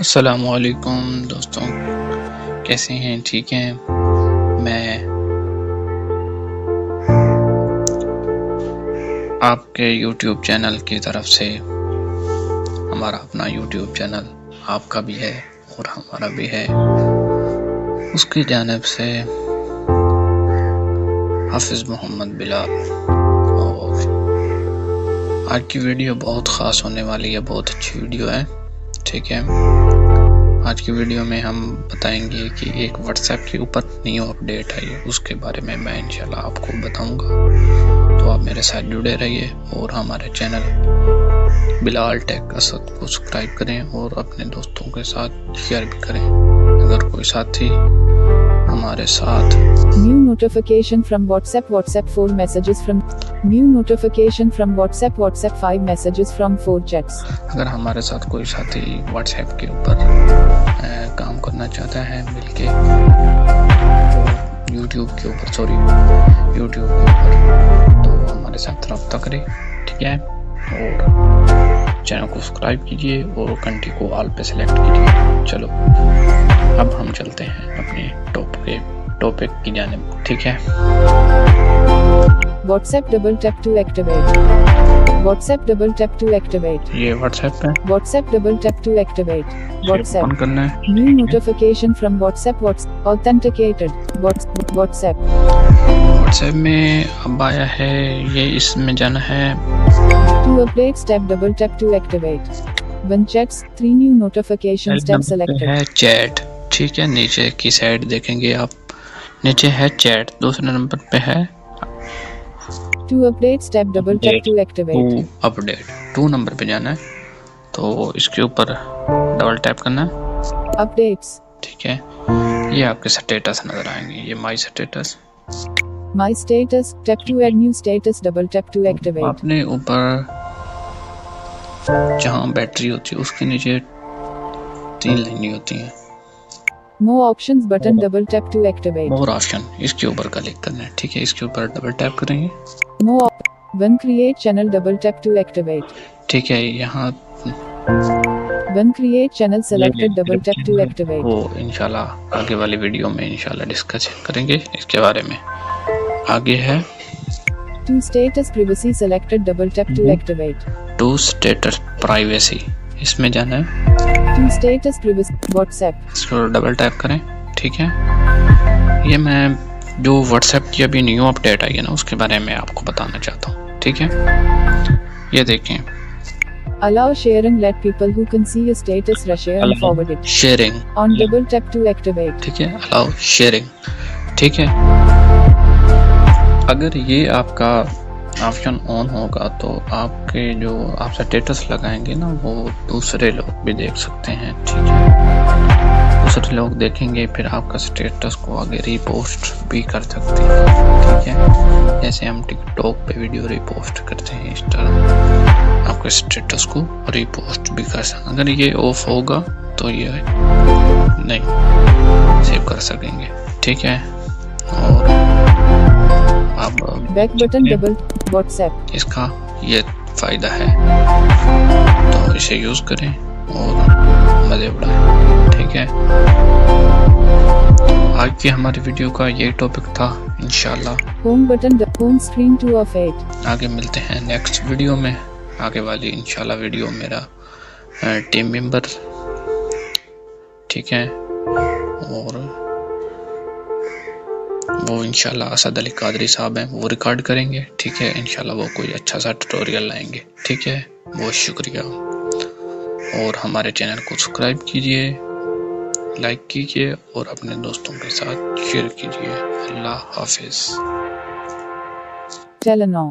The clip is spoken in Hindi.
अस्सलामुअलैकुम दोस्तों, कैसे हैं? ठीक हैं। मैं आपके YouTube चैनल की तरफ से, हमारा अपना YouTube चैनल आपका भी है और हमारा भी है, उसकी जानिब से हाफिज़ मोहम्मद बिलाल। और आज की वीडियो बहुत ख़ास होने वाली है, बहुत अच्छी वीडियो है। ठीक है, आज की वीडियो में हम बताएंगे कि एक व्हाट्सएप के ऊपर न्यू अपडेट आई है, उसके बारे में मैं इंशाल्लाह आपको बताऊंगा। तो आप मेरे साथ जुड़े रहिए और हमारे चैनल बिलाल टेक असद को सब्सक्राइब करें और अपने दोस्तों के साथ शेयर भी करें। अगर कोई साथी हमारे साथ New notification from WhatsApp 4 messages from New notification from WhatsApp 5 messages from 4 chats। अगर हमारे साथ कोई साथी व्हाट्सएप के ऊपर काम करना चाहता है मिलके, तो यूट्यूब के ऊपर तो हमारे साथ रब्ता करें। ठीक है, और चैनल को सब्सक्राइब कीजिए और घंटी को ऑल पे सेलेक्ट कीजिए। चलो अब हम चलते हैं अपने टॉपिक की जानिब। ठीक है, WhatsApp double tap to activate। WhatsApp double tap to activate। ये व्हाट्सएप है, WhatsApp double tap to activate। WhatsApp open करना है। New notification from WhatsApp authenticated WhatsApp में अब आया है ये, इसमें जाना है। 2 updates tab double tap to activate 1 chats 3 new notifications tab selected है चैट। ठीक है, नीचे की साइड देखेंगे आप, नीचे है चैट, दूसरे नंबर पे है 2 updates tab double tap to activate 2 update. 2 number पे जाना है, तो इसके ऊपर डबल टैप करना है। updates ठीक है, ये आपके स्टेटस नजर आएंगे, ये my status, my status tap to add new status double tap to activate। अपने ऊपर जहाँ बैटरी होती है उसके नीचे 3 लाइनें होती हैं। more options button double tap to activate more option, इसके ऊपर क्लिक करना है। ठीक है, इसके ऊपर डबल टैप करेंगे। more one create channel double tap to activate ठीक है, यहाँ one create channel selected double tap to activate वो इंशाल्लाह आगे वाली वीडियो में इंशाल्लाह डिस्कस करेंगे इसके बारे में। आगे है 2 status privacy selected double tap to activate 2 status privacy, इसमें जाना है। 2 status privacy WhatsApp इसको डबल टैप करें। ठीक है, ये मैं जो व्हाट्सएप की अभी न्यू अपडेट आई है ना, उसके बारे में आपको बताना चाहता हूँ। ठीक है, ये देखें, allow sharing let people who can see your status share and forward it sharing on double tap to activate। ठीक है, अलाउ शेयरिंग। ठीक है, अगर ये आपका ऑप्शन ऑन होगा तो आपके जो आप स्टेटस लगाएंगे ना, वो दूसरे लोग भी देख सकते हैं। ठीक है, दूसरे लोग देखेंगे, फिर आपका स्टेटस को आगे रीपोस्ट भी कर सकते हैं। ठीक है, जैसे हम टिकटॉक पे वीडियो रीपोस्ट करते हैं, इंस्टाग्राम आपके स्टेटस को रीपोस्ट भी कर सकते। अगर ये ऑफ होगा तो ये नहीं सेव कर सकेंगे। ठीक है, और अब बैक बटन डबल WhatsApp इसका ये फायदा है, तो इसे यूज करें और मजे उड़ाएं। ठीक है, आज की हमारी वीडियो का ये टॉपिक था। इंशाल्लाह home button home screen two of 8 आगे मिलते हैं नेक्स्ट वीडियो में। आगे वाली इंशाल्लाह वीडियो मेरा टीम मेंबर, ठीक है, और वो इंशाल्लाह असद अली कादरी साहब हैं, वो रिकॉर्ड करेंगे। ठीक है, इंशाल्लाह वो कोई अच्छा सा ट्यूटोरियल लाएंगे। ठीक है, बहुत शुक्रिया, और हमारे चैनल को सब्सक्राइब कीजिए, लाइक कीजिए और अपने दोस्तों के साथ शेयर कीजिए। अल्लाह हाफिज। Telenor